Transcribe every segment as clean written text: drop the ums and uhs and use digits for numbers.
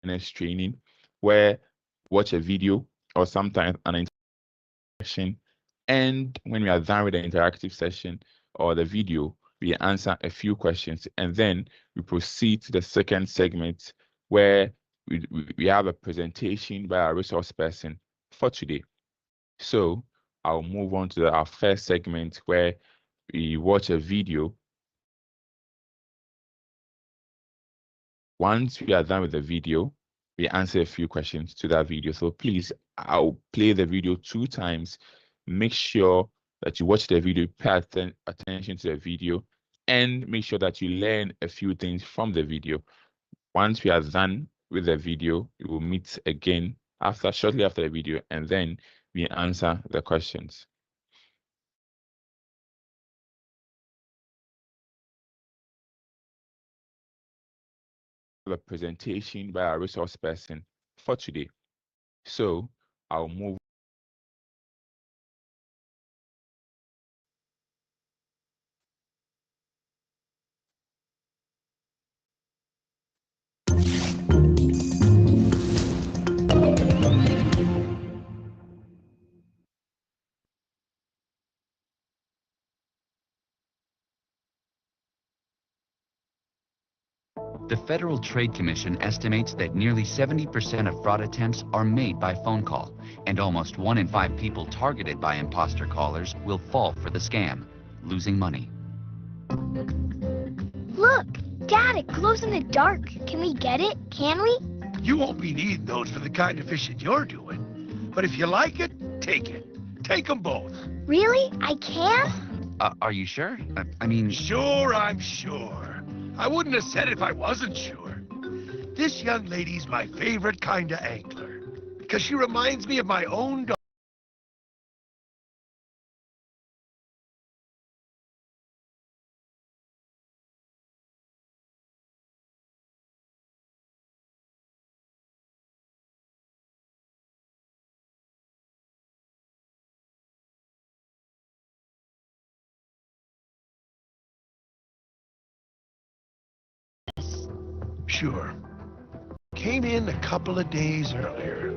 awareness training where watch a video or sometimes an interaction. And when we are done with the interactive session or the video, we answer a few questions and then we proceed to the second segment where we have a presentation by our resource person for today. So I'll move on to our first segment where we watch a video. Once we are done with the video, we answer a few questions to that video. So please, I'll play the video 2 times. Make sure that you watch the video, pay attention to the video, and make sure that you learn a few things from the video. Once we are done with the video, we will meet again shortly after the video, and then we answer the questions. A presentation by our resource person for today. So I'll move. The Federal Trade Commission estimates that nearly 70% of fraud attempts are made by phone call, and almost 1 in 5 people targeted by imposter callers will fall for the scam, losing money. Look, Dad, it glows in the dark. Can we get it? Can we? You won't be needing those for the kind of fishing you're doing. But if you like it, take it. Take them both. Really? I can? Are you sure? I mean... Sure, I'm sure. I wouldn't have said it if I wasn't sure. This young lady's my favorite kind of angler, because she reminds me of my own daughter. Sure. Came in a couple of days earlier.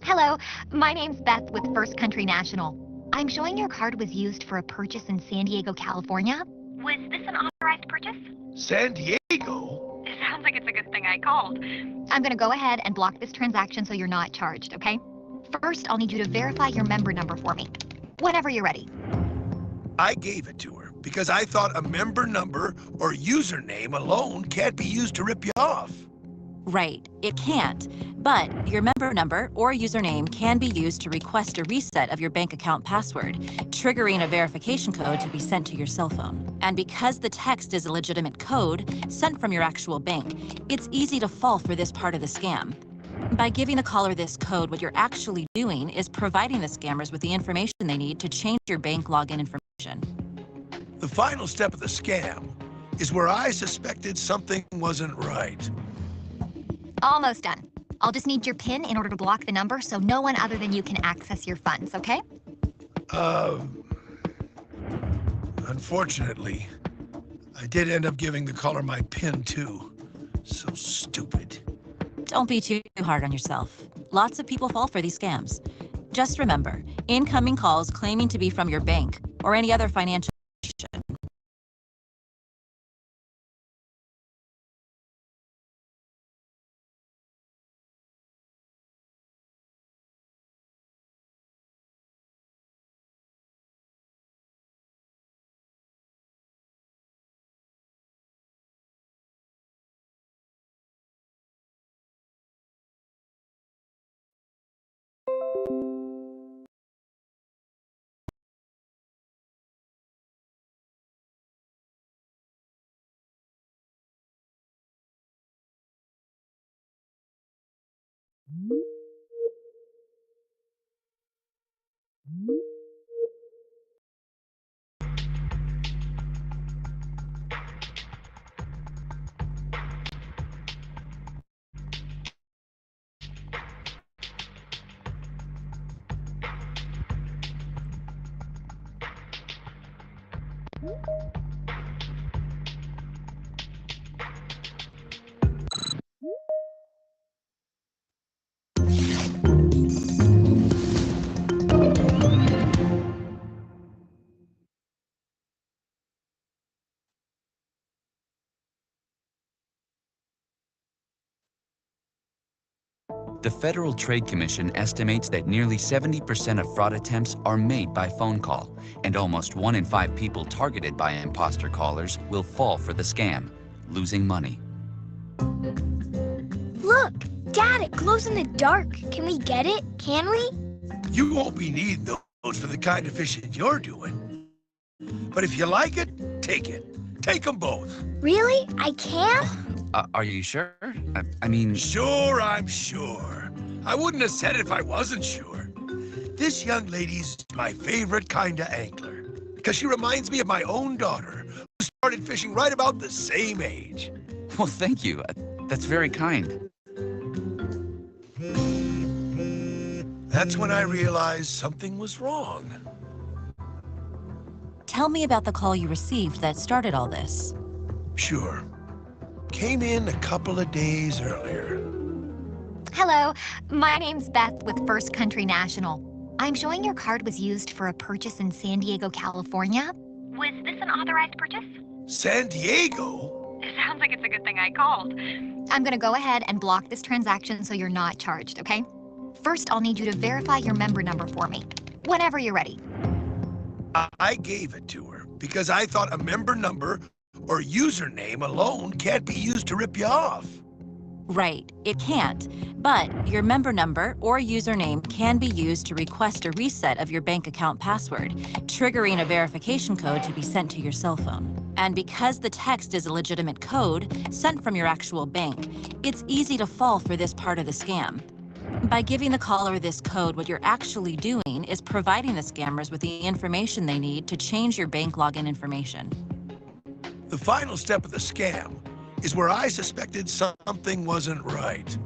Hello, my name's Beth with First Country National. I'm showing your card was used for a purchase in San Diego, California. Was this an authorized purchase? San Diego? It sounds like it's a good thing I called. I'm gonna go ahead and block this transaction so you're not charged, okay? First, I'll need you to verify your member number for me. Whenever you're ready. I gave it to her because I thought a member number or username alone can't be used to rip you off. Right, it can't. But your member number or username can be used to request a reset of your bank account password, triggering a verification code to be sent to your cell phone. And because the text is a legitimate code sent from your actual bank, it's easy to fall for this part of the scam. By giving the caller this code, what you're actually doing is providing the scammers with the information they need to change your bank login information. The final step of the scam is where I suspected something wasn't right. Almost done. I'll just need your PIN in order to block the number so no one other than you can access your funds, okay? Unfortunately, I did end up giving the caller my PIN too. So stupid. Don't be too hard on yourself. Lots of people fall for these scams. Just remember, incoming calls claiming to be from your bank or any other financial institution The Federal Trade Commission estimates that nearly 70% of fraud attempts are made by phone call, and almost 1 in 5 people targeted by imposter callers will fall for the scam, losing money. Look, Dad, it glows in the dark. Can we get it? Can we? You won't be needing those for the kind of fishing you're doing. But if you like it, take it. Take them both. Really? I can? Are you sure? I mean... Sure, I'm sure. I wouldn't have said it if I wasn't sure. This young lady's my favorite kind of angler because she reminds me of my own daughter who started fishing right about the same age. Well, thank you. That's very kind. That's when I realized something was wrong. Tell me about the call you received that started all this. Sure. Came in a couple of days earlier. Hello, my name's Beth with First Country National. I'm showing your card was used for a purchase in San Diego, California. Was this an authorized purchase? San Diego? It sounds like it's a good thing I called. I'm gonna go ahead and block this transaction so you're not charged, okay? First, I'll need you to verify your member number for me, whenever you're ready. I gave it to her because I thought a member number or username alone can't be used to rip you off. Right, it can't. But your member number or username can be used to request a reset of your bank account password, triggering a verification code to be sent to your cell phone. And because the text is a legitimate code sent from your actual bank, it's easy to fall for this part of the scam. By giving the caller this code, what you're actually doing is providing the scammers with the information they need to change your bank login information. The final step of the scam is where I suspected something wasn't right.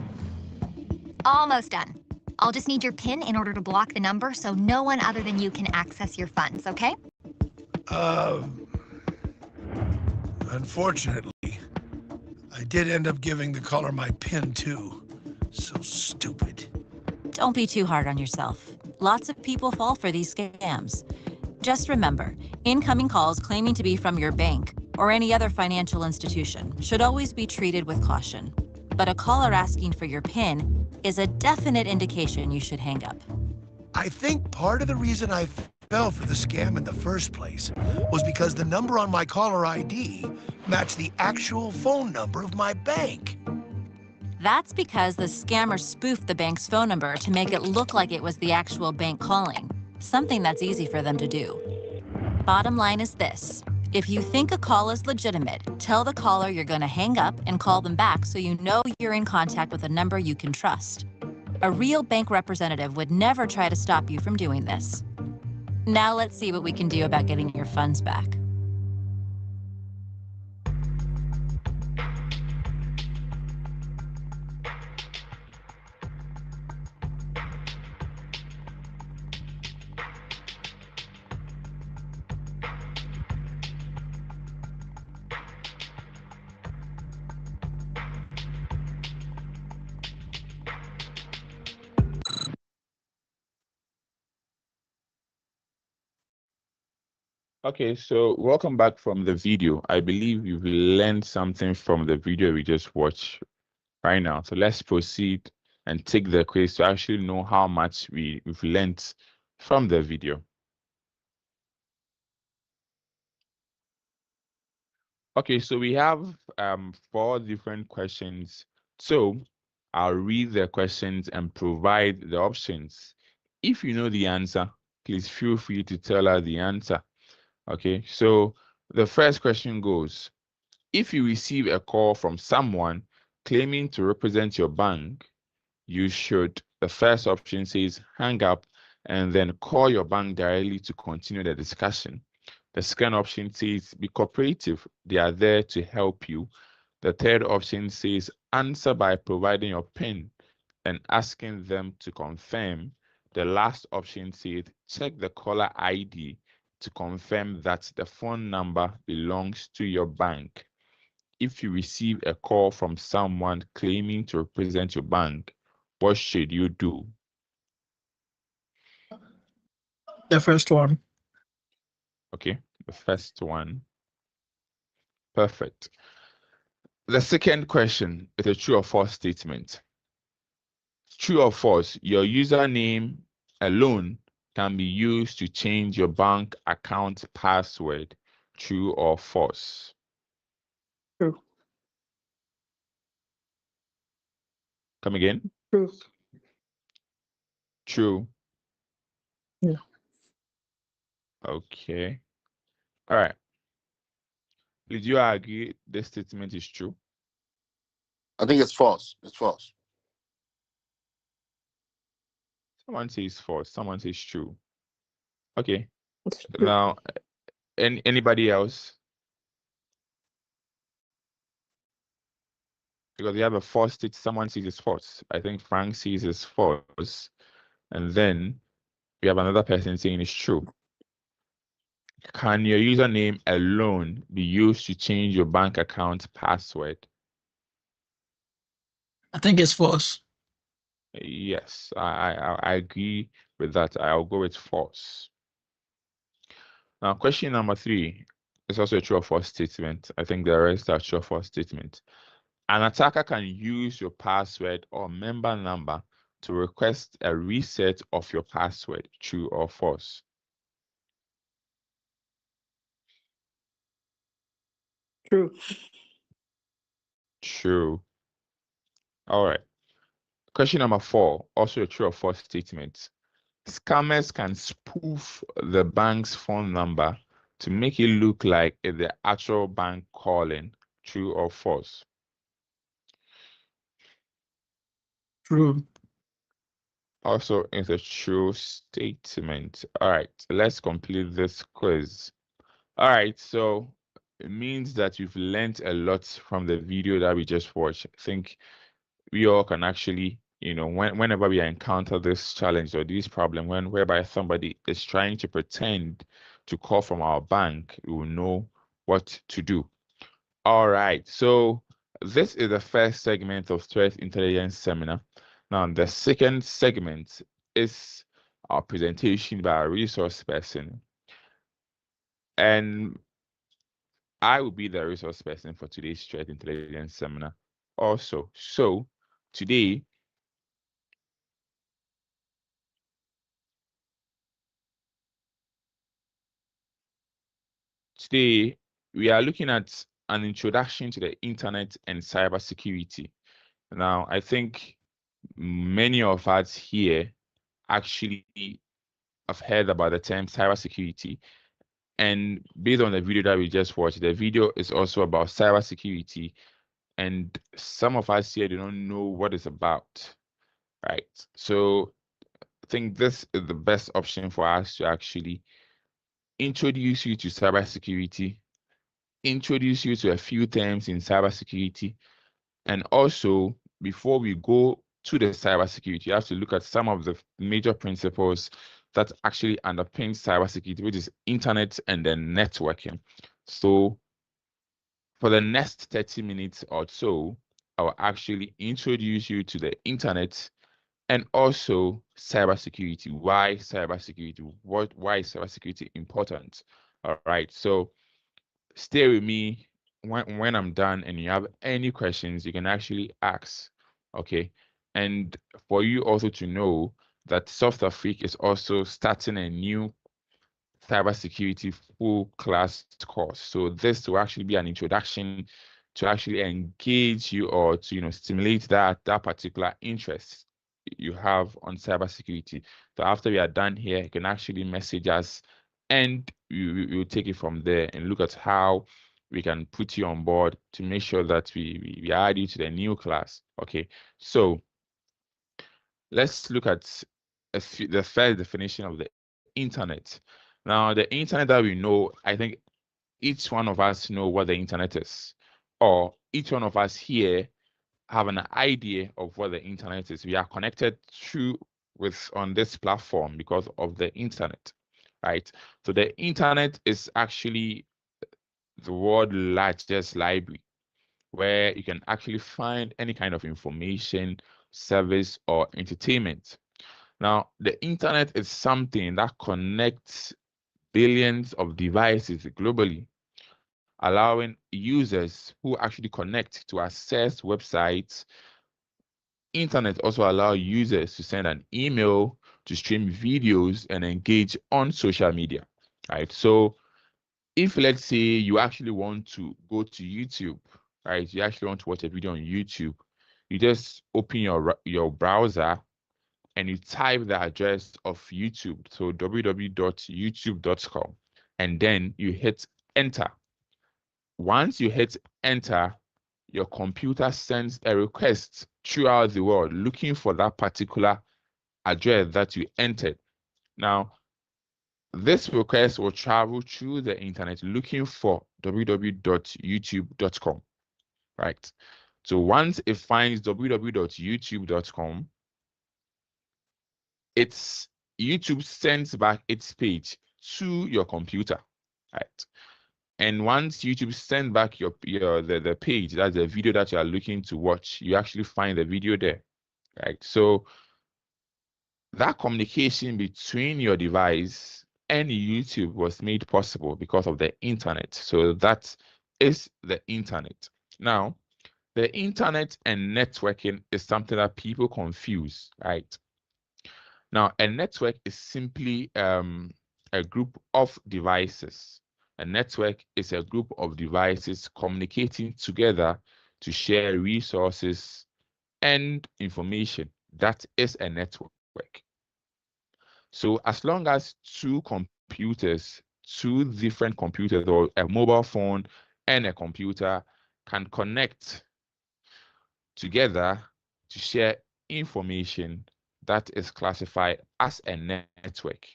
Almost done. I'll just need your PIN in order to block the number so no one other than you can access your funds, okay? Unfortunately, I did end up giving the caller my PIN too. So stupid. Don't be too hard on yourself. Lots of people fall for these scams. Just remember, incoming calls claiming to be from your bank or any other financial institution should always be treated with caution. But a caller asking for your PIN is a definite indication you should hang up. I think part of the reason I fell for the scam in the first place was because the number on my caller ID matched the actual phone number of my bank. That's because the scammer spoofed the bank's phone number to make it look like it was the actual bank calling, something that's easy for them to do. Bottom line is this. If you think a call is legitimate, tell the caller you're going to hang up and call them back so you know you're in contact with a number you can trust. A real bank representative would never try to stop you from doing this. Now let's see what we can do about getting your funds back. Okay, so welcome back from the video. I believe you've learned something from the video we just watched right now. So let's proceed and take the quiz to actually know how much we've learned from the video. Okay, so we have 4 different questions. So I'll read the questions and provide the options. If you know the answer, please feel free to tell us the answer. Okay, so the first question goes, if you receive a call from someone claiming to represent your bank, you should, the first option says hang up and then call your bank directly to continue the discussion. The second option says be cooperative, they are there to help you. The third option says answer by providing your PIN and asking them to confirm. The last option says check the caller ID to confirm that the phone number belongs to your bank. If you receive a call from someone claiming to represent your bank, what should you do? The first one. Okay, the first one. Perfect. The second question is a true or false statement. True or false? Your username alone can be used to change your bank account password. True or false? True. Come again? True. True. Yeah. Okay. All right. Did you agree this statement is true? I think it's false. It's false. Someone says false. Someone says true. Okay. It's true. Now, anybody else? Because we have a false state. Someone says it's false. I think Frank says it's false. And then we have another person saying it's true. Can your username alone be used to change your bank account password? I think it's false. Yes, I agree with that. I'll go with false. Now, question number 3 is also a true or false statement. I think the rest are true or false statement. An attacker can use your password or member number to request a reset of your password. True or false? True. True. All right. Question number 4, also a true or false statement. Scammers can spoof the bank's phone number to make it look like it's the actual bank calling. True or false? True. Also, it's a true statement. All right, let's complete this quiz. All right, so it means that you've learned a lot from the video that we just watched. I think we all can actually, whenever we encounter this challenge or this problem, whereby somebody is trying to pretend to call from our bank, we will know what to do. All right, so this is the first segment of Threat Intelligence Seminar. Now, the second segment is our presentation by a resource person. And I will be the resource person for today's Threat Intelligence Seminar also. So today, we are looking at an introduction to the internet and cybersecurity. Now, I think many of us here actually have heard about the term cybersecurity. And based on the video that we just watched, the video is also about cybersecurity. And some of us here, they don't know what it's about, right? So I think this is the best option for us to actually introduce you to cybersecurity, introduce you to a few terms in cybersecurity, and also before we go to the cybersecurity, you have to look at some of the major principles that actually underpin cybersecurity, which is internet and then networking. So for the next 30 minutes or so, I will actually introduce you to the internet and also cybersecurity. Why cybersecurity? Why is cybersecurity important? All right, so stay with me. When I'm done and you have any questions, you can actually ask, okay? And for you also to know that Software Freak is also starting a new cybersecurity full class course. So this will actually be an introduction to actually engage you or to stimulate that particular interest you have on cybersecurity. So after we are done here, you can actually message us and we'll take it from there and look at how we can put you on board to make sure that we add you to the new class. Okay, so let's look at the first definition of the internet. Now, the internet that we know, I think each one of us know what the internet is, or each one of us here have an idea of what the internet is. We are connected on this platform because of the internet, right? So the internet is actually the world's largest library where you can actually find any kind of information, service, or entertainment. Now, the internet is something that connects billions of devices globally, allowing users who actually connect to access websites, internet also allows users to send an email, to stream videos, and engage on social media, right? So if, let's say, you actually want to go to YouTube, right? You actually want to watch a video on YouTube, you just open your browser and you type the address of YouTube, so www.youtube.com, and then you hit enter. Once you hit enter, your computer sends a request throughout the world looking for that particular address that you entered. Now, this request will travel through the internet looking for www.youtube.com, right? So once it finds www.youtube.com, YouTube sends back its page to your computer, right? And once YouTube sends back the page, that's the video that you are looking to watch, you actually find the video there, right? So that communication between your device and YouTube was made possible because of the internet. So that is the internet. Now, the internet and networking is something that people confuse, right? Now, a network is simply a group of devices. A network is a group of devices communicating together to share resources and information. That is a network. So as long as two different computers, or a mobile phone and a computer, can connect together to share information, that is classified as a network.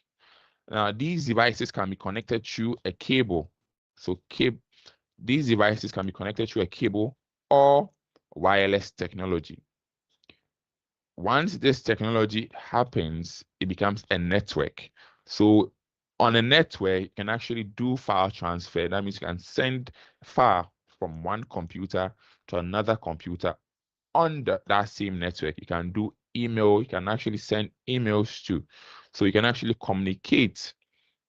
Now, these devices can be connected through a cable. So these devices can be connected through a cable or wireless technology. Once this technology happens, it becomes a network. So on a network, you can actually do file transfer. That means you can send file from one computer to another computer on that same network. You can do email. You can actually send emails too. So you can actually communicate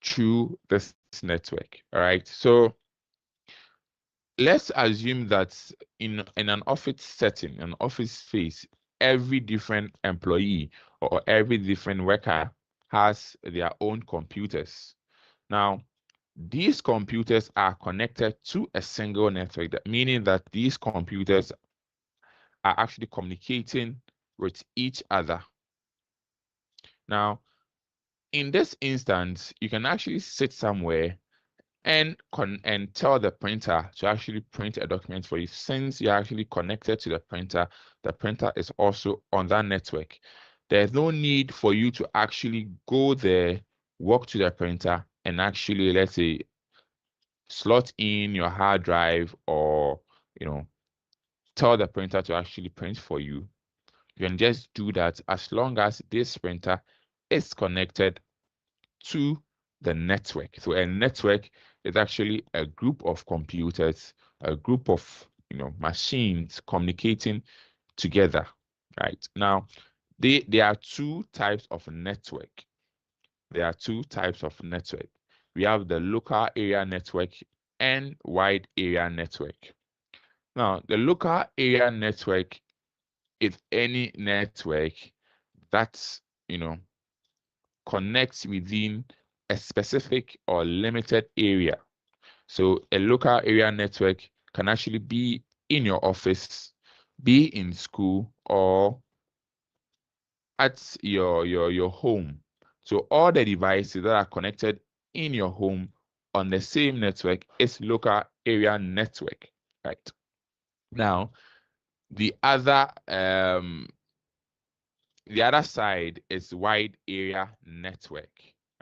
through this network. All right. So let's assume that in an office setting, an office space, every different employee or every different worker has their own computers. Now, these computers are connected to a single network, meaning that these computers are actually communicating with each other. Now, in this instance, you can actually sit somewhere and tell the printer to actually print a document for you. Since you're actually connected to the printer is also on that network. There's no need for you to actually go there, walk to the printer, and actually, let's say, slot in your hard drive, or tell the printer to actually print for you. You can just do that as long as this printer is connected to the network. So a network is actually a group of computers, a group of machines communicating together. Right now, there are two types of network. There are two types of network. We have the local area network and wide area network. Now, the local area network is any network that connects within a specific or limited area. So a local area network can actually be in your office, be in school, or at your home. So all the devices that are connected in your home on the same network is local area network, right? Now, the other side is wide area network,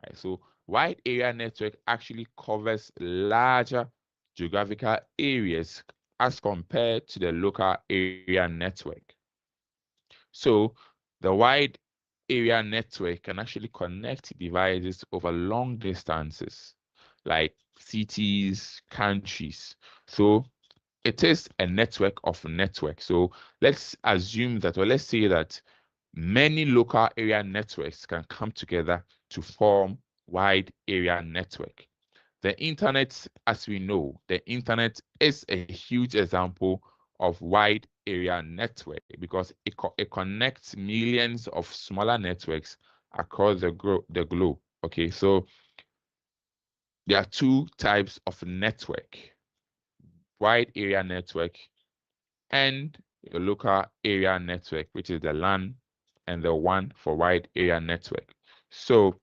right? So wide area network actually covers larger geographical areas as compared to the local area network. So the wide area network can actually connect devices over long distances, like cities, countries. So it is a network of networks. So let's assume that, or let's say that many local area networks can come together to form wide area network. The internet, as we know, the internet is a huge example of wide area network because it connects millions of smaller networks across the globe. Okay, so there are two types of network: wide area network and a local area network, which is the LAN and the WAN for wide area network. So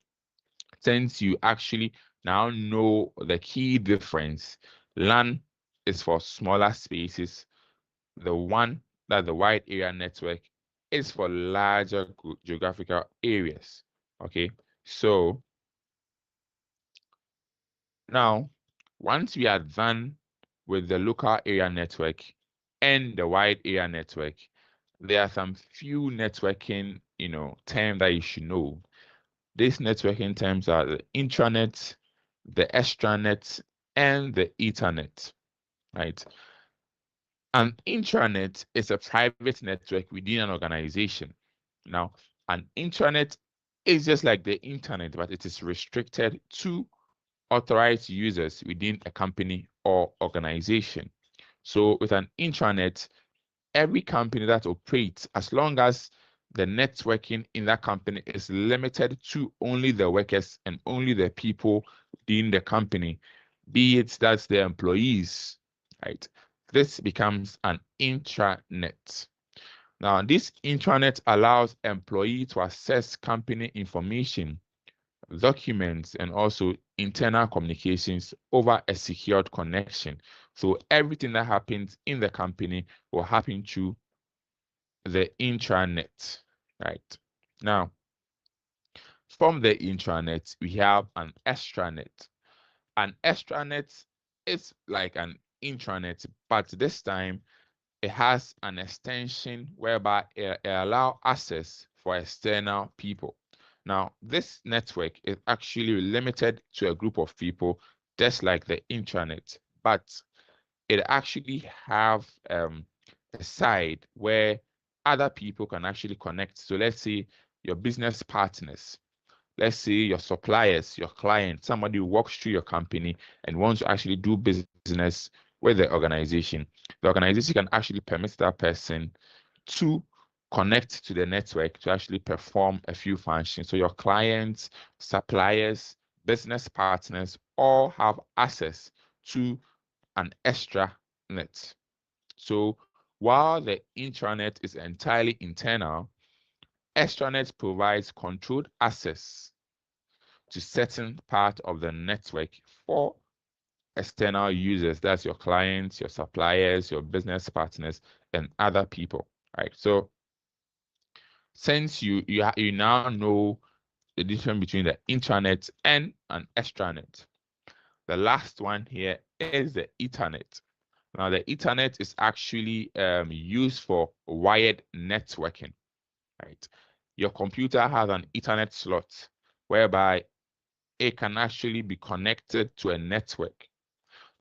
since you actually now know the key difference, LAN is for smaller spaces. The WAN, that the wide area network, is for larger geographical areas. Okay, so now once we are done with the local area network and the wide area network, there are some few networking, terms that you should know. These networking terms are the intranet, the extranet, and the ethernet, right? An intranet is a private network within an organization. Now, an intranet is just like the internet, but it is restricted to authorized users within a company or organization. So with an intranet, every company that operates, as long as the networking in that company is limited to only the workers and only the people in the company, be it that's the employees, right? This becomes an intranet. Now, this intranet allows employees to access company information, documents, and also internal communications over a secured connection. So everything that happens in the company will happen through the intranet, right? Now, from the intranet, we have an extranet. An extranet is like an intranet, but this time it has an extension whereby it allows access for external people. Now, this network is actually limited to a group of people, just like the intranet, but it actually have a side where other people can actually connect. So let's say your business partners, let's say your suppliers, your clients, somebody who walks through your company and wants to actually do business with the organization. The organization can actually permit that person to connect to the network to actually perform a few functions. So your clients, suppliers, business partners all have access to an extranet. So while the intranet is entirely internal, extranet provides controlled access to certain part of the network for external users. That's your clients, your suppliers, your business partners, and other people, right? So since you now know the difference between the intranet and an extranet, the last one here is the Ethernet. Now, the Ethernet is actually used for wired networking, right? Your computer has an Ethernet slot whereby it can actually be connected to a network.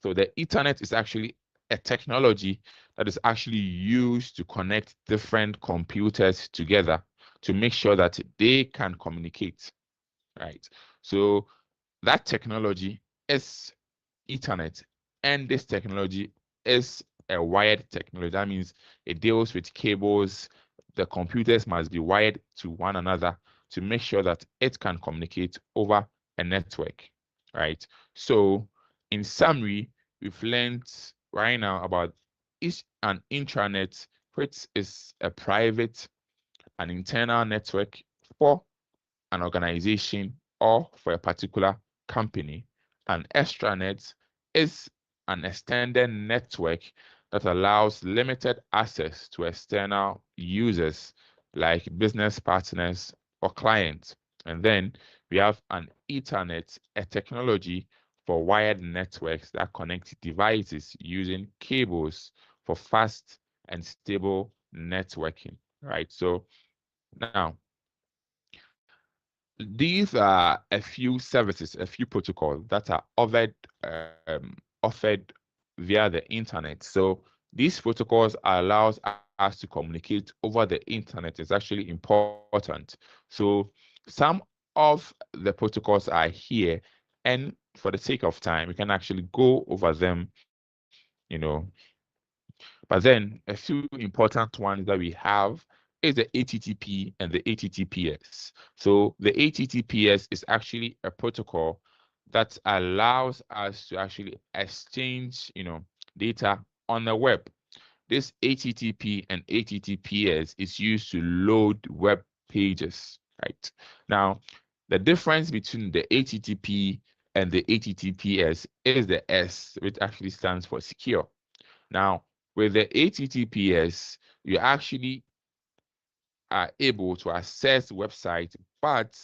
So the Ethernet is actually a technology that is actually used to connect different computers together to make sure that they can communicate, right? So that technology is Ethernet, and this technology is a wired technology. That means it deals with cables. The computers must be wired to one another to make sure that it can communicate over a network, right? So in summary, we've learned right now about an intranet, which is a private and internal network for an organization or for a particular company. An extranet is an extended network that allows limited access to external users like business partners or clients. And then we have an Ethernet, a technology for wired networks that connect devices using cables for fast and stable networking, right? So now, these are a few services, a few protocols that are offered via the internet. So these protocols allows us to communicate over the internet. Is actually important. So some of the protocols are here, and for the sake of time, we can actually go over them, But then a few important ones that we have is the HTTP and the HTTPS. So the HTTPS is actually a protocol that allows us to actually exchange, data on the web. This HTTP and HTTPS is used to load web pages, right? Now, the difference between the HTTP and the HTTPS is the S, which actually stands for secure. Now, with the HTTPS, you actually are able to access the website, but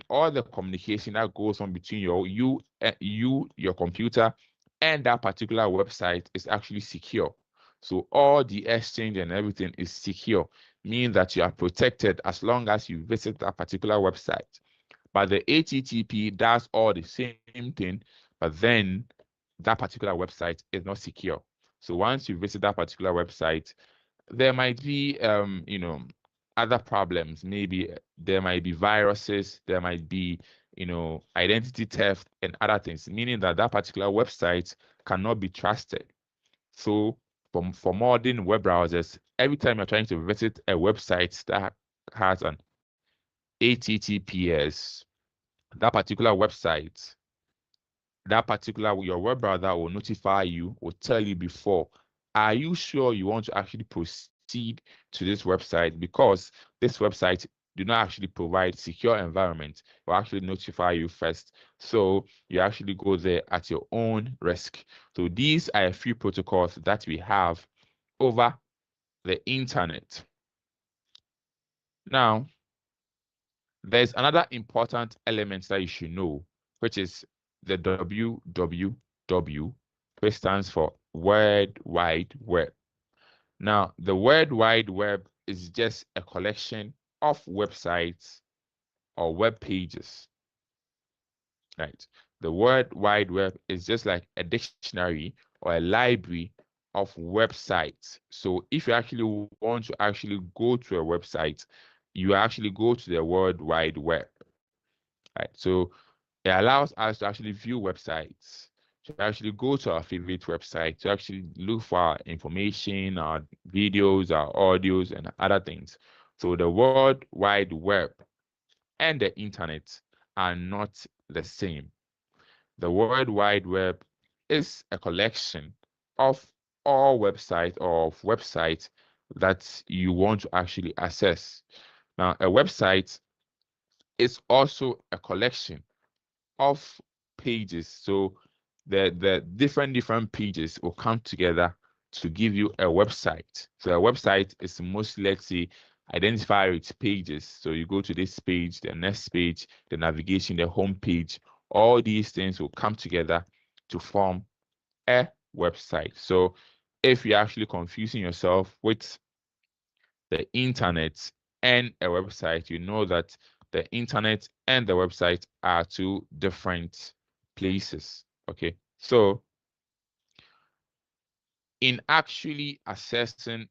all the communication that goes on between your computer and that particular website is actually secure. So all the exchange and everything is secure, meaning that you are protected as long as you visit that particular website. But the HTTP does all the same thing, but then that particular website is not secure. So once you visit that particular website, there might be other problems. Maybe there might be viruses, there might be identity theft and other things, meaning that that particular website cannot be trusted. So for modern web browsers, every time you're trying to visit a website that has an HTTPS, that particular website, your web browser will notify you, will tell you before, are you sure you want to actually proceed to this website? Because this website do not actually provide secure environment. It will actually notify you first. So you actually go there at your own risk. So these are a few protocols that we have over the internet. Now, there's another important element that you should know, which is the WWW, which stands for World Wide Web. Now, the World Wide Web is just a collection of websites or web pages, right? The World Wide Web is just like a dictionary or a library of websites. So if you actually want to actually go to a website, you actually go to the World Wide Web, right? So it allows us to actually view websites, to actually go to our favorite website, to actually look for our information, our videos, our audios, and other things. So the World Wide Web and the internet are not the same. The World Wide Web is a collection of all websites or of websites that you want to actually access. Now, a website is also a collection of pages. So the different pages will come together to give you a website. So a website is mostly, let's say, identify its pages. So you go to this page, the next page, the navigation, the home page. All these things will come together to form a website. So if you're actually confusing yourself with the internet and a website, you know that the internet and the website are two different places. Okay, so in actually accessing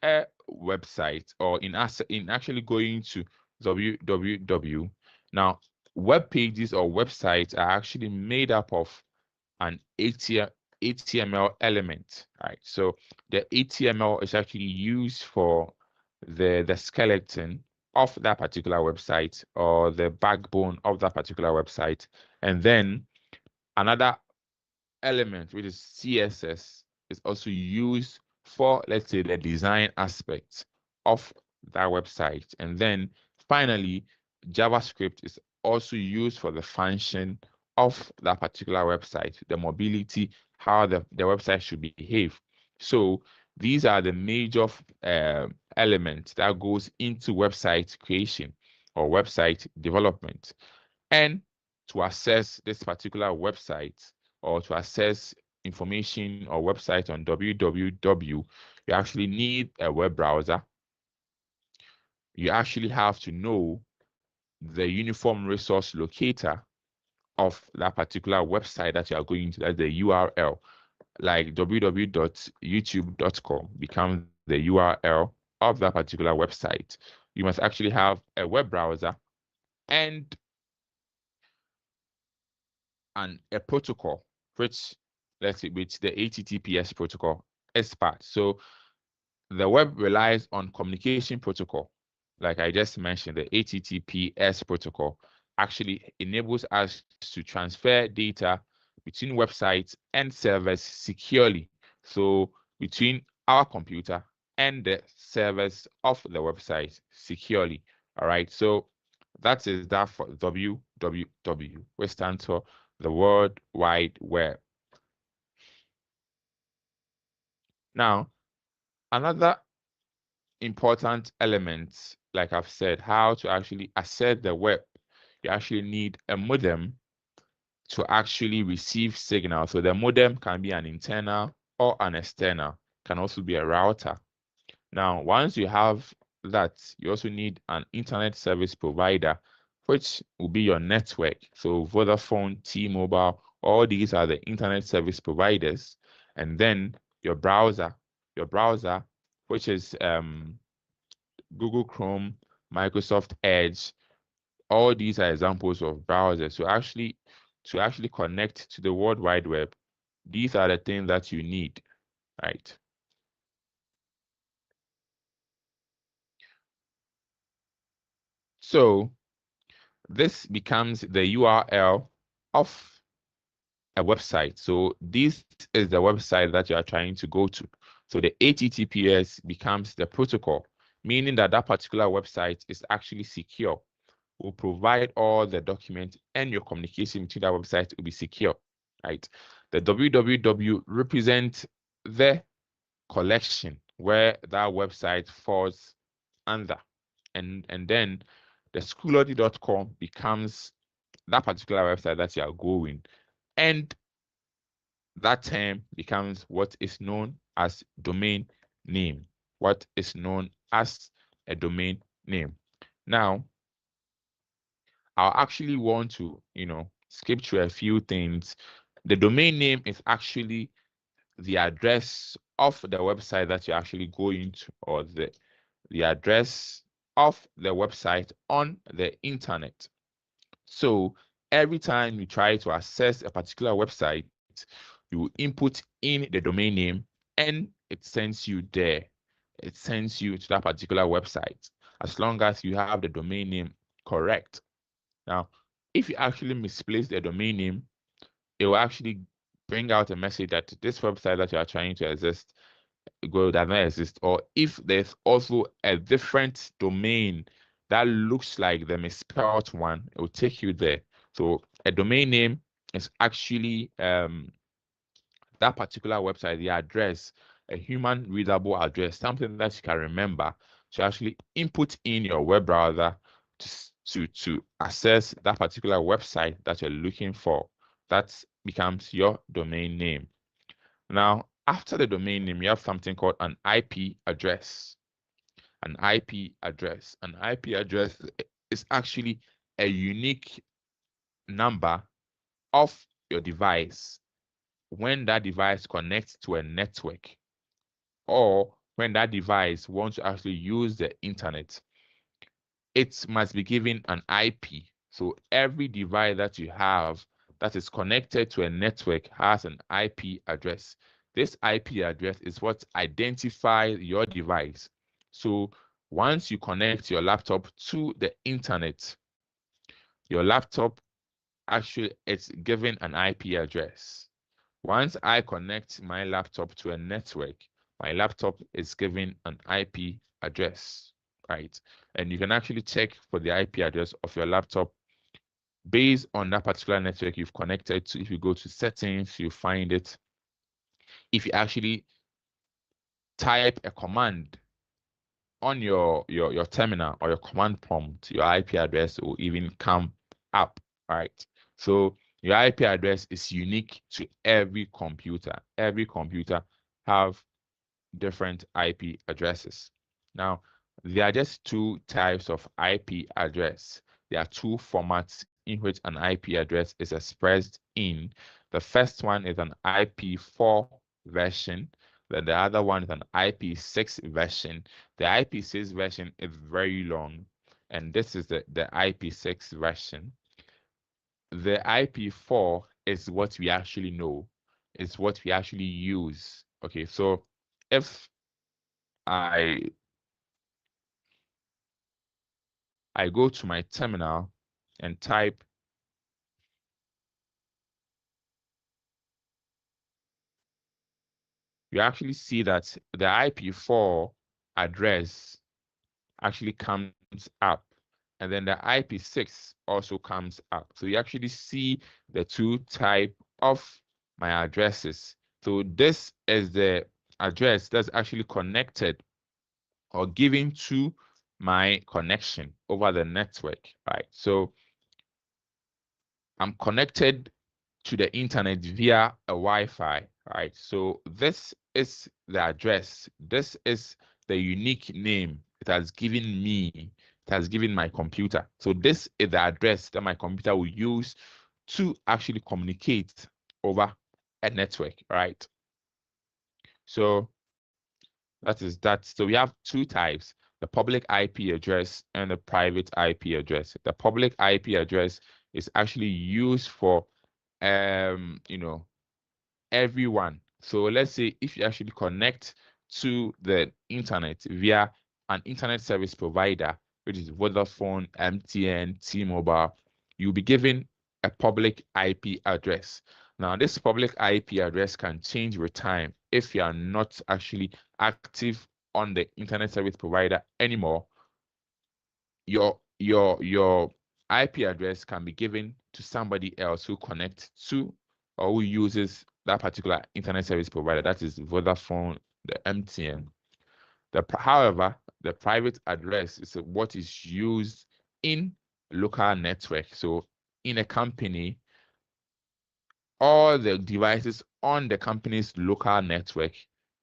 a website, or in actually going to www, now web pages or websites are actually made up of an HTML element, right? So the HTML is actually used for the skeleton of that particular website, or the backbone of that particular website. And then another element, which is CSS, is also used for, let's say, the design aspect of that website. And then finally, JavaScript is also used for the function of that particular website, the mobility, how the website should behave. So these are the major elements that goes into website creation or website development. And to access this particular website, or to access information or website on www, you actually need a web browser. You actually have to know the uniform resource locator of that particular website that you are going to, that's the URL. Like www.youtube.com becomes the URL of that particular website. You must actually have a web browser and a protocol, which, let's say, which the HTTPS protocol is part. So the web relies on communication protocol. Like I just mentioned, the HTTPS protocol actually enables us to transfer data between websites and servers securely. So between our computer and the servers of the website securely. All right. So that is that for WWW, which stands for the World Wide Web. Now, another important element, like I've said, how to actually access the web. You actually need a modem to actually receive signal. So the modem can be an internal or an external, can also be a router. Now, once you have that, you also need an internet service provider, which will be your network. So Vodafone, T-Mobile, all these are the internet service providers. And then your browser, which is Google Chrome, Microsoft Edge, all these are examples of browsers. So to actually connect to the World Wide Web, these are the things that you need, right? So this becomes the URL of a website. So this is the website that you are trying to go to. So the HTTPS becomes the protocol, meaning that that particular website is actually secure, will provide all the documents, and your communication between that website will be secure, right? The www represents the collection where that website falls under. And then the schoology.com becomes that particular website that you are going. And that term becomes what is known as domain name. What is known as a domain name. Now, I'll actually want to, skip through a few things. The domain name is actually the address of the website that you're actually going to, or the address of the website on the internet. So every time you try to access a particular website, you input in the domain name and it sends you there. It sends you to that particular website as long as you have the domain name correct. Now, if you actually misplace the domain name, it will actually bring out a message that this website that you are trying to access does not exist. Or if there's also a different domain that looks like the misspelled one, it will take you there. So a domain name is actually that particular website, the address, a human readable address, something that you can remember to actually input in your web browser to access that particular website that you're looking for. That becomes your domain name. Now, after the domain name, you have something called an IP address. An IP address. An IP address is actually a unique number of your device when that device connects to a network, or when that device wants to actually use the internet. It must be given an IP. So every device that you have that is connected to a network has an IP address. This IP address is what identifies your device. So once you connect your laptop to the internet, your laptop actually it's given an IP address. Once I connect my laptop to a network, my laptop is given an IP address, right? And you can actually check for the IP address of your laptop based on that particular network you've connected to. If you go to settings, you find it. If you actually type a command on your terminal or your command prompt, your IP address will even come up, right? So your IP address is unique to every computer. Every computer have different IP addresses. Now, there are just two types of IP address. There are two formats in which an IP address is expressed in. The first one is an IP4 version. Then the other one is an IP6 version. The IP6 version is very long, and this is the IP6 version. The IP4 is what we actually know, is what we actually use. Okay, so if I go to my terminal and type you actually see that the IP4 address actually comes up, and then the IP6 also comes up. So you actually see the two type of my addresses. So this is the address that's actually connected or given to my connection over the network, right? So I'm connected to the internet via a Wi-Fi, right? So this is the address. This is the unique name it has given me. It has given my computer. So this is the address that my computer will use to actually communicate over a network, right? So that is that. So we have two types: the public IP address and the private IP address. The public IP address is actually used for everyone. So let's say if you actually connect to the internet via an internet service provider, which is Vodafone, MTN, T-Mobile, you'll be given a public IP address. Now, this public IP address can change with time if you are not actually active on the internet service provider anymore. Your IP address can be given to somebody else who connects to or who uses that particular internet service provider. That is Vodafone, the MTN. However, the private address is what is used in local network. So in a company, all the devices on the company's local network,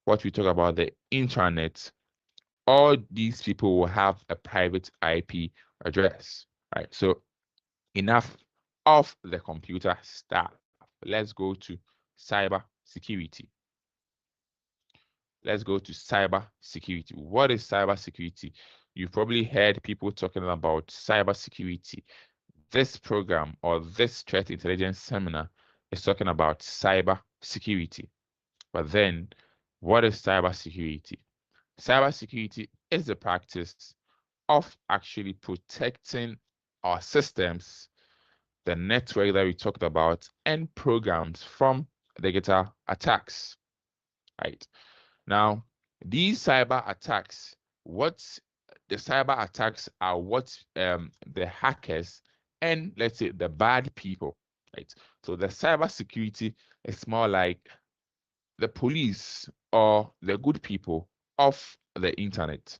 what we talk about the intranet, all these people will have a private IP address, right? So enough of the computer stuff. Let's go to cyber security. Let's go to cyber security. What is cyber security? You've probably heard people talking about cyber security. This program or this threat intelligence seminar is talking about cyber security. But then, what is cyber security? Cyber security is the practice of actually protecting our systems, the network that we talked about, and programs from digital attacks, right? Now, these cyber attacks, the cyber attacks are what the hackers and let's say the bad people, right? So the cyber security is more like the police or the good people of the internet.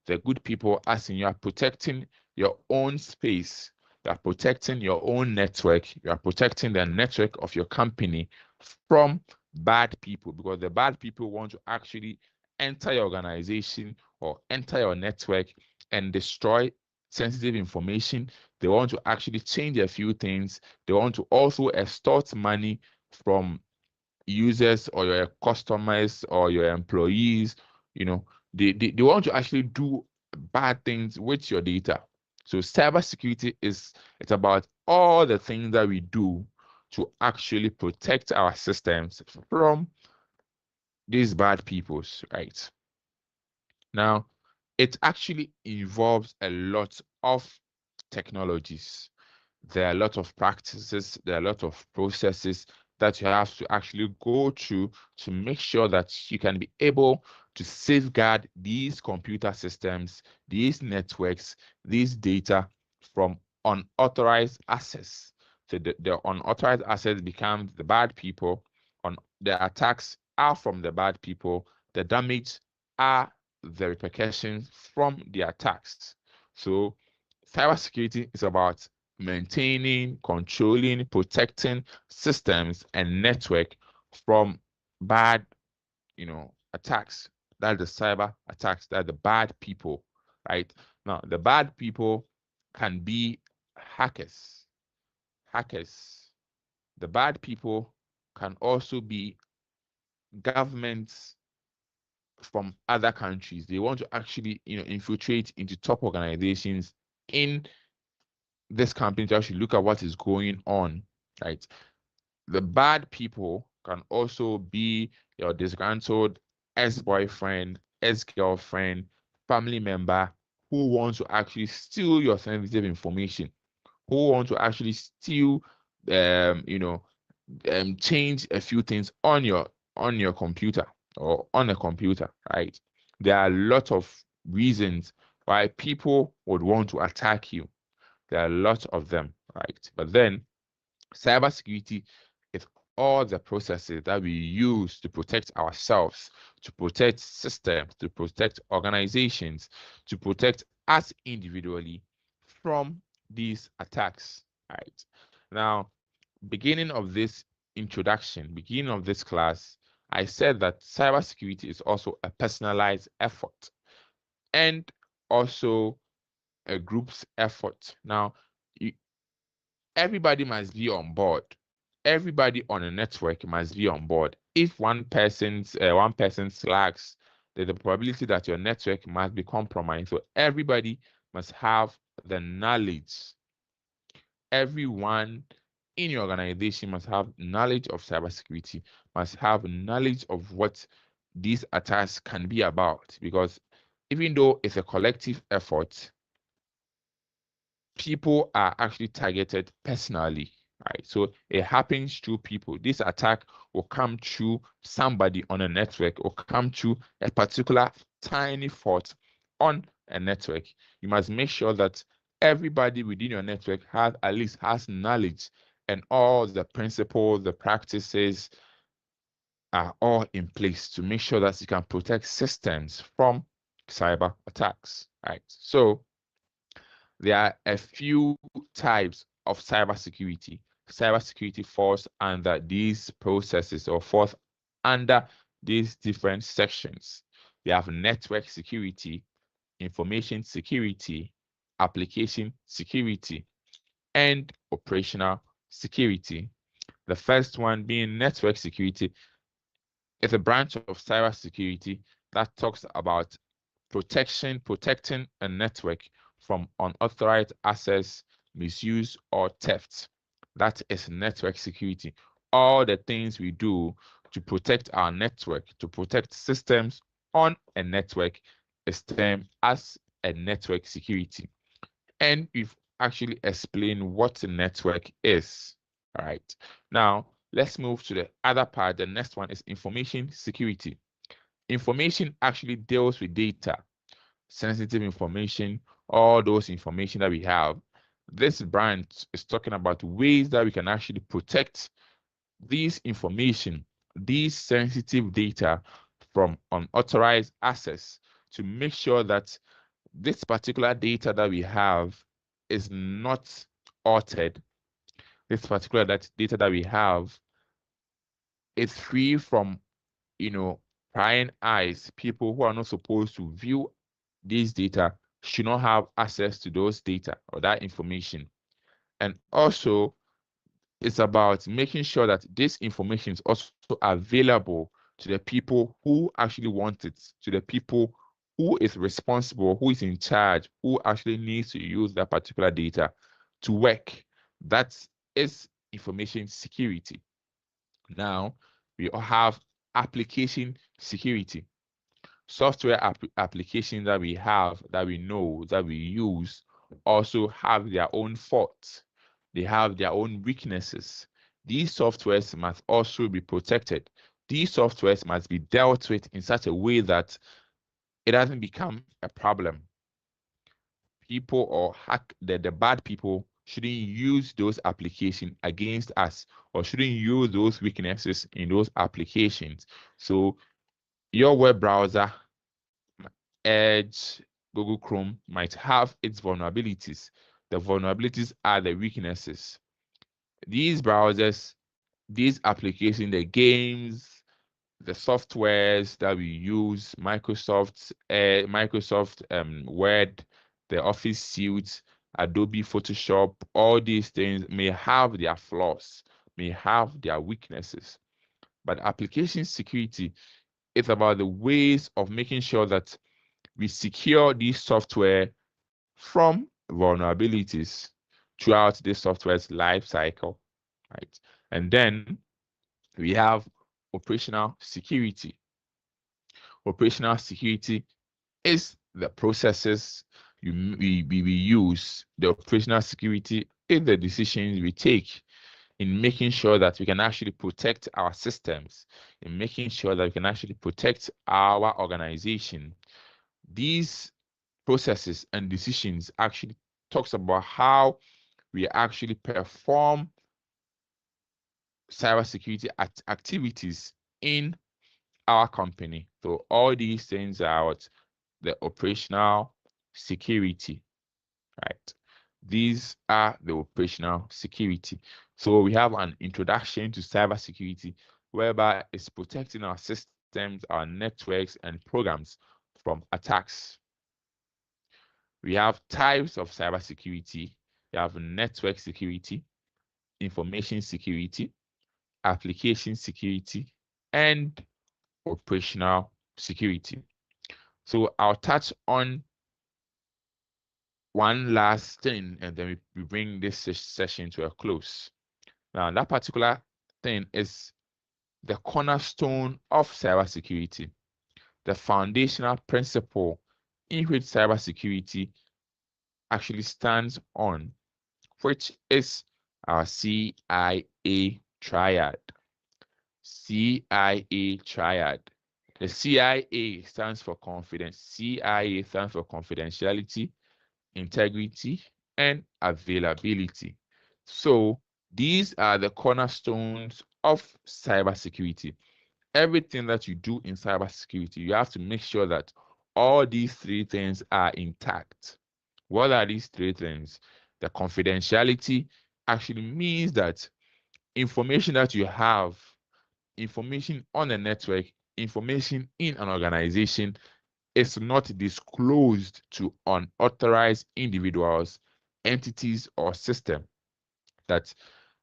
The good people, as in you are protecting your own space, you are protecting your own network, you are protecting the network of your company from bad people, because the bad people want to actually enter your organization or enter your network and destroy sensitive information. They want to actually change a few things. They want to also extort money from users or your customers or your employees. They want to actually do bad things with your data. So cybersecurity it's about all the things that we do to actually protect our systems from these bad peoples, right? Now, it actually involves a lot of technologies. There are a lot of practices, there are a lot of processes that you have to actually go through to make sure that you can be able to safeguard these computer systems, these networks, these data from unauthorized access. So the unauthorized access becomes the bad people. The attacks are from the bad people. The damage are the repercussions from the attacks. So cybersecurity is about maintaining, controlling, protecting systems and network from bad, attacks. That's the cyber attacks. That's the bad people, right? Now, the bad people can be hackers. The bad people can also be governments from other countries. They want to actually, infiltrate into top organizations in this company to actually look at what is going on, right? The bad people can also be your disgruntled ex-boyfriend, ex-girlfriend, family member who wants to actually steal your sensitive information, who want to actually steal, change a few things on your computer or on a computer, right? There are a lot of reasons why people would want to attack you. There are a lot of them, right? But then cybersecurity is all the processes that we use to protect ourselves, to protect systems, to protect organizations, to protect us individually from these attacks, right? Now, beginning of this introduction, beginning of this class, I said that cybersecurity is also a personalized effort and also a group's effort. Now, everybody must be on board. Everybody on a network must be on board. If one person slacks, there's a probability that your network must be compromised. So everybody must have the knowledge. Everyone in your organization must have knowledge of cybersecurity, must have knowledge of what these attacks can be about. Because even though it's a collective effort, people are actually targeted personally, right? So it happens through people. This attack will come through somebody on a network or come through a particular tiny fault on a network. You must make sure that everybody within your network has knowledge, and all the principles, the practices are all in place to make sure that you can protect systems from cyber attacks, right? So there are a few types of cybersecurity. Cybersecurity falls under these processes or falls under these different sections. We have network security, information security, application security, and operational security. The first one being network security is a branch of cybersecurity that talks about protecting a network from unauthorized access, misuse, or theft. That is network security. All the things we do to protect our network, to protect systems on a network, is termed as a network security. And we've actually explained what a network is. All right. Now, let's move to the other part. The next one is information security. Information actually deals with data, sensitive information, all those information that we have. This branch is talking about ways that we can actually protect these information, these sensitive data from unauthorized access, to make sure that this particular data that we have is not altered. This particular data that we have is free from, prying eyes. People who are not supposed to view these data should not have access to those data or that information. And also, it's about making sure that this information is also available to the people who actually want it, to the people who is responsible, who is in charge, who actually needs to use that particular data to work. That is information security. Now, we have application security. Software applications that we have, that we know, that we use, also have their own faults. They have their own weaknesses. These softwares must also be protected. These softwares must be dealt with in such a way that it doesn't become a problem. People or the bad people shouldn't use those applications against us, or shouldn't use those weaknesses in those applications. So your web browser, Edge, Google Chrome, might have its vulnerabilities. The vulnerabilities are the weaknesses. These browsers, these applications, the games, the softwares that we use, Microsoft Word, the Office suite, Adobe Photoshop, all these things may have their flaws, may have their weaknesses. But application security is about the ways of making sure that we secure this software from vulnerabilities throughout this software's life cycle, right? And then we have operational security. Operational security is the processes we use. The operational security is the decisions we take in making sure that we can actually protect our systems, in making sure that we can actually protect our organization. These processes and decisions actually talks about how we actually perform cybersecurity activities in our company. So all these things are what the operational security, right? These are the operational security. So we have an introduction to cybersecurity, whereby it's protecting our systems, our networks, and programs from attacks. We have types of cybersecurity. We have network security, information security, application security, and operational security. So I'll touch on one last thing, and then we bring this session to a close. Now, that particular thing is the cornerstone of cybersecurity, the foundational principle in which cybersecurity actually stands on, which is our CIA triad. CIA triad. The CIA stands for CIA stands for confidentiality, integrity, and availability. So these are the cornerstones of cybersecurity. Everything that you do in cybersecurity, you have to make sure that all these three things are intact. What are these three things? The confidentiality actually means that information that you have, information on a network, information in an organization is not disclosed to unauthorized individuals, entities, or systems. That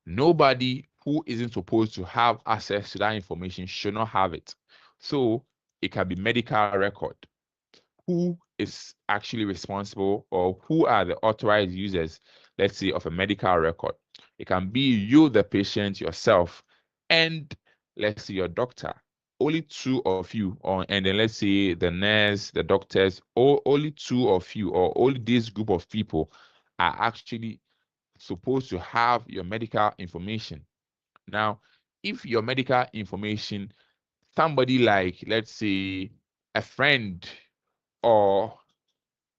nobody who isn't supposed to have access to that information should not have it. So it can be medical record. Who is actually responsible, or who are the authorized users, let's say, of a medical record? It can be you, the patient, yourself, and let's say your doctor. Only two of you, and then let's say the nurse, the doctors, or only two of you, or only this group of people are actually supposed to have your medical information. Now, if your medical information, somebody like, let's say, a friend or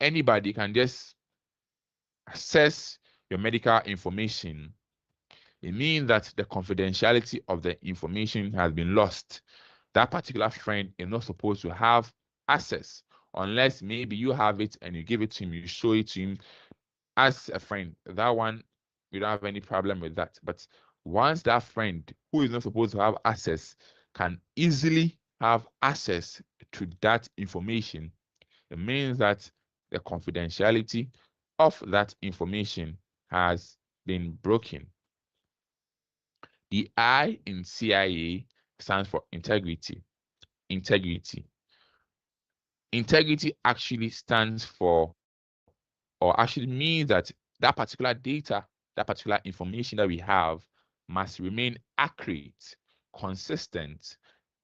anybody can just access your medical information, it means that the confidentiality of the information has been lost. That particular friend is not supposed to have access unless maybe you have it and you give it to him, you show it to him as a friend. That one, you don't have any problem with that. But once that friend who is not supposed to have access can easily have access to that information, it means that the confidentiality of that information has been broken. The I in CIA stands for integrity. Integrity. Integrity actually stands for, or actually means that that particular data, that particular information that we have must remain accurate, consistent,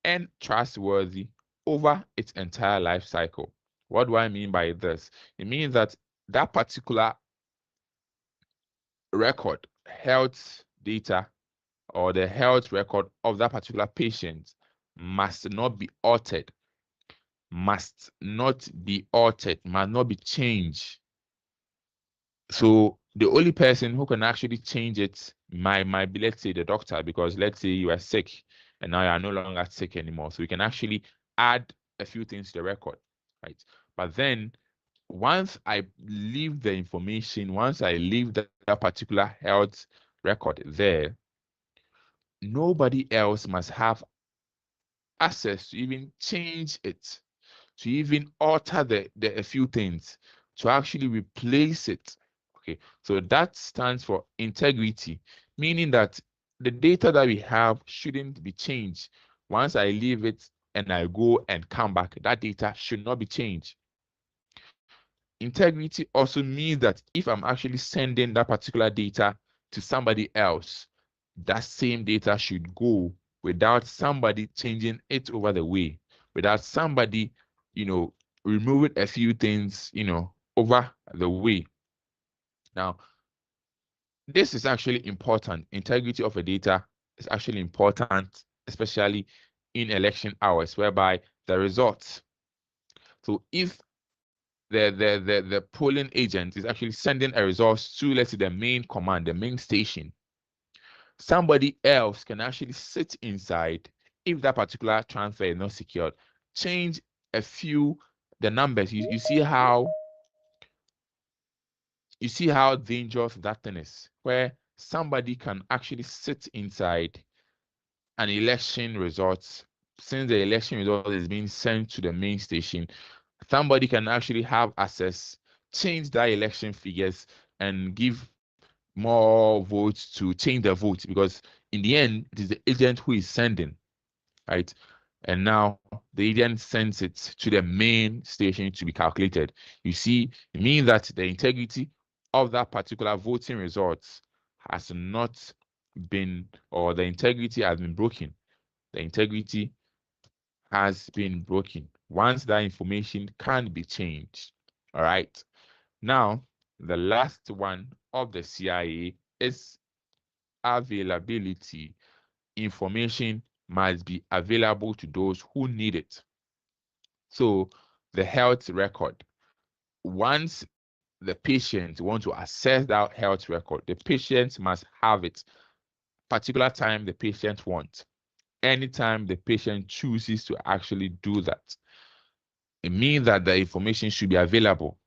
and trustworthy over its entire life cycle. What do I mean by this? It means that that particular record, health data, or the health record of that particular patient must not be altered, must not be changed. So the only person who can actually change it might be, let's say, the doctor, because let's say you are sick and now you are no longer sick anymore. So we can actually add a few things to the record, right? But then once I leave the information, once I leave that particular health record there, nobody else must have access to even change it, to even alter a few things, to actually replace it. Okay, so that stands for integrity, meaning that the data that we have shouldn't be changed. Once I leave it and I go and come back, that data should not be changed. Integrity also means that if I'm actually sending that particular data to somebody else, that same data should go without somebody changing it over the way, without somebody, removing a few things, over the way. Now, this is actually important. Integrity of a data is actually important, especially in election hours, whereby the results. So if the polling agent is actually sending a result to, let's say, the main command, the main station, somebody else can actually sit inside if that particular transfer is not secured, change a few the numbers. You see how dangerous that thing is, where somebody can actually sit inside an election result. Since the election result is being sent to the main station, somebody can actually have access, change that election figures, and give more votes to change the vote, because in the end, it is the agent who is sending, right? And now the agent sends it to the main station to be calculated. You see, it means that the integrity of that particular voting results has not been, or the integrity has been broken. The integrity has been broken once that information can be changed. All right. Now, the last one of the CIA is availability. Information must be available to those who need it. So, the health record. Once the patient want to access that health record, the patient must have it. Particular time the patient wants. Anytime the patient chooses to actually do that, it means that the information should be available.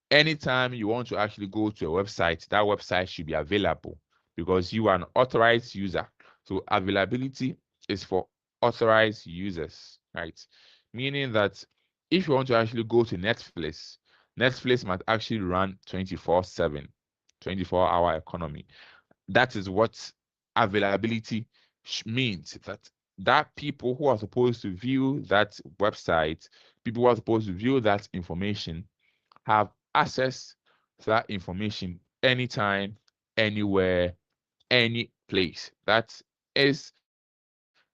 Anytime you want to actually go to a website, that website should be available because you are an authorized user. So availability is for authorized users, right? Meaning that if you want to actually go to Netflix, Netflix must actually run 24/7, 24-hour economy. That is what availability means, that people who are supposed to view that website, people who are supposed to view that information, have access to that information anytime, anywhere, any place. That is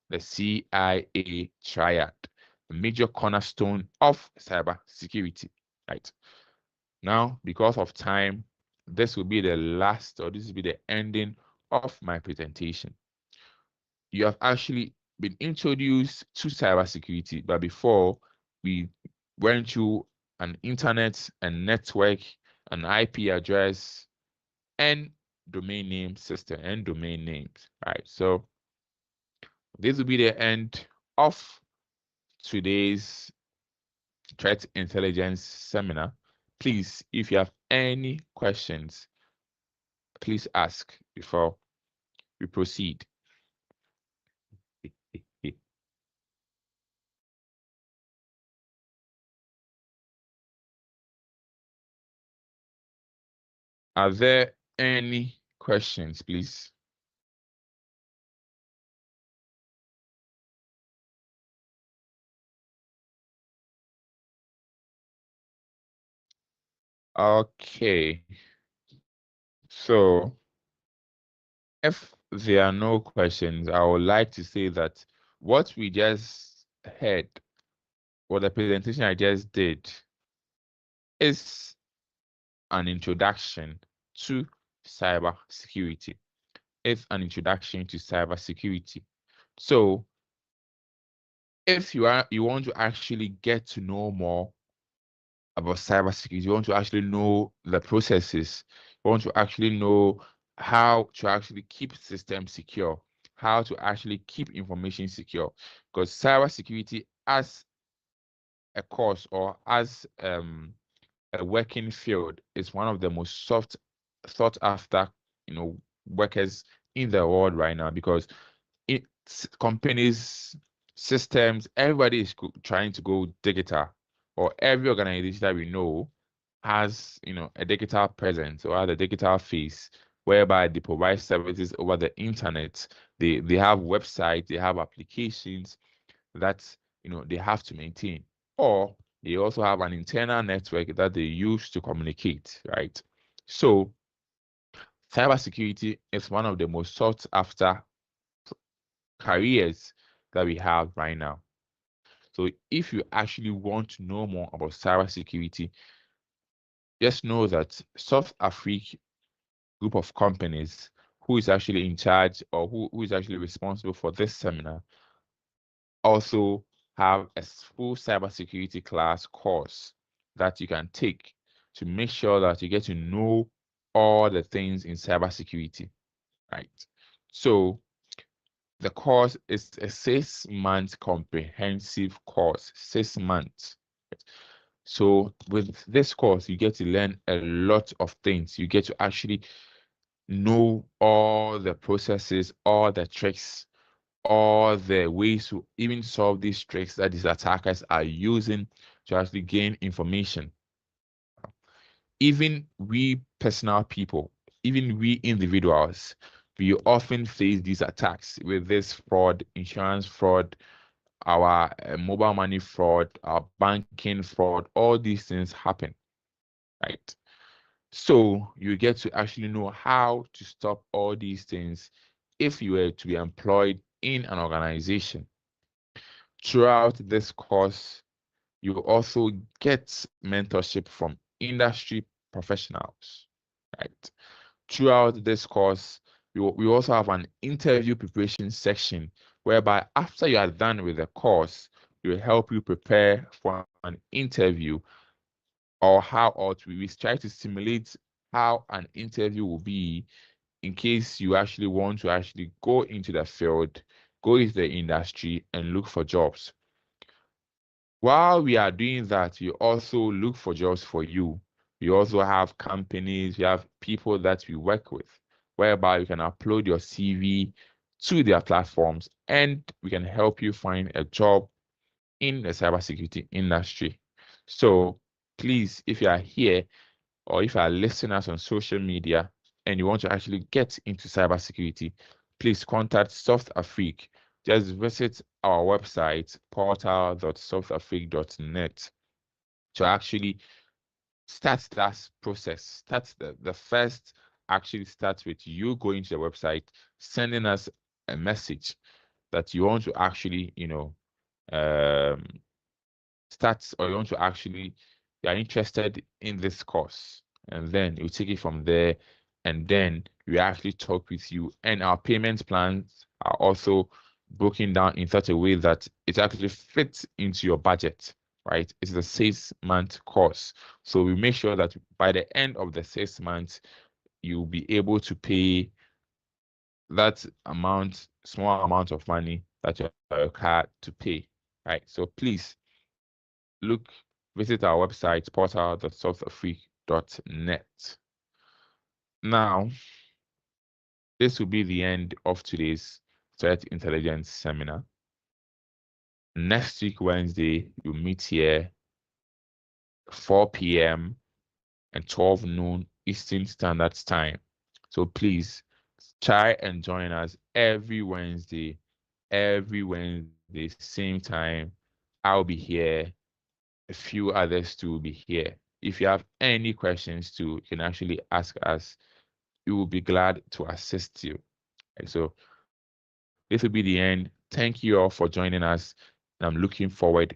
the CIA triad, the major cornerstone of cyber security, right? Now, because of time, this will be the last, or this will be the ending of my presentation. You have actually been introduced to cybersecurity, but before we went through an internet and network, an IP address, and domain name system and domain names, right? So this will be the end of today's threat intelligence seminar. Please, if you have any questions, please ask before we proceed. Are there any questions, please? Okay. So if there are no questions, I would like to say that what we just heard, or the presentation I just did, is an introduction to cybersecurity. It's an introduction to cybersecurity. So if you want to actually get to know more about cybersecurity, you want to actually know the processes, you want to actually know how to actually keep systems secure, how to actually keep information secure, because cybersecurity as a course or as a working field is one of the most sought after workers in the world right now, because it's companies, systems, everybody is trying to go digital, or every organization that we know has a digital presence or has a digital face whereby they provide services over the internet. They have websites, they have applications that they have to maintain, or they also have an internal network that they use to communicate, right? So cybersecurity is one of the most sought after careers that we have right now. So if you actually want to know more about cybersecurity, just know that South Africa group of companies who is actually in charge, or who is actually responsible for this seminar, also have a full cybersecurity class course that you can take to make sure that you get to know all the things in cybersecurity, right? So the course is a 6-month comprehensive course, 6 months. So with this course, you get to learn a lot of things. You get to actually know all the processes, all the tricks, all the ways to even solve these tricks that these attackers are using to actually gain information. Even we personal people, even we individuals, we often face these attacks with this fraud, insurance fraud, our mobile money fraud, our banking fraud. All these things happen, right? So you get to actually know how to stop all these things if you were to be employed in an organization. Throughout this course, you also get mentorship from industry professionals, right? Throughout this course, we also have an interview preparation section whereby after you are done with the course, we will help you prepare for an interview, or we try to simulate how an interview will be in case you actually want to actually go into the field, go into the industry and look for jobs. While we are doing that, we also look for jobs for you. We also have companies, we have people that we work with, whereby you can upload your CV to their platforms and we can help you find a job in the cybersecurity industry. So please, if you are here or if you are listeners on social media and you want to actually get into cybersecurity, please contact South Africa. Just visit our website, portal.southafrica.net, to actually start that process. Start the first actually starts with you going to the website, sending us a message that you want to actually, start, or you want to actually, you are interested in this course, and then you take it from there, and then we actually talk with you. And our payment plans are also broken down in such a way that it actually fits into your budget, right? It's a 6-month course, so we make sure that by the end of the 6 months, you'll be able to pay that amount, small amount of money that you're required to pay, right? So please visit our website, portal.southafrica.net. Now, this will be the end of today's threat intelligence seminar. Next week, Wednesday, we'll meet here 4 p.m. and 12 noon Eastern Standard Time. So please try and join us every Wednesday, same time. I'll be here. A few others too will be here. If you have any questions too, you can actually ask us. We will be glad to assist you. And so this will be the end. Thank you all for joining us. And I'm looking forward